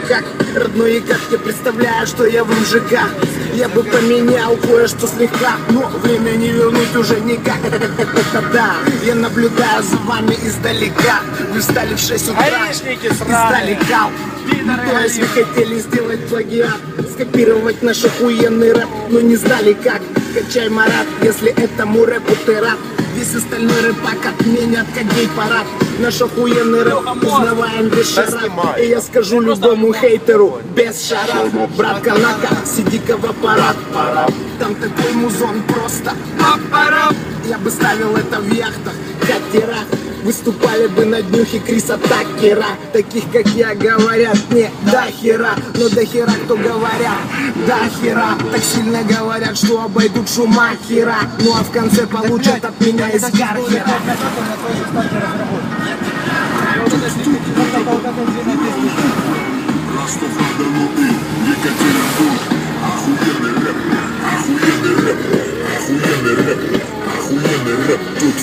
как родной, и как я представляю, что я в мужиках. Я бы поменял кое-что слегка, но время не вернуть уже никак. Это да, я наблюдаю за вами издалека. Вы встали в 6 утра издалека. То есть вы хотели сделать плагиат, скопировать наш охуенный рэп, но не знали как. Качай, Марат, если этому рэпу ты рад. Весь остальной рэпак отменят, как гей-парад. Наш охуенный рэп узнаваем без шарап. И я скажу любому хейтеру, без шарап: брат Канака, сиди-ка в аппарат. Там такой музон просто аппарат. Я бы ставил это в яхтах, катерах. Выступали бы на днюхе Криса Такера. Таких как я говорят не до хера, но до хера кто говорят до хера. Так сильно говорят, что обойдут Шумахера, ну а в конце получат от меня из Гархера. Охуенный рэп, охуенный рэп, тут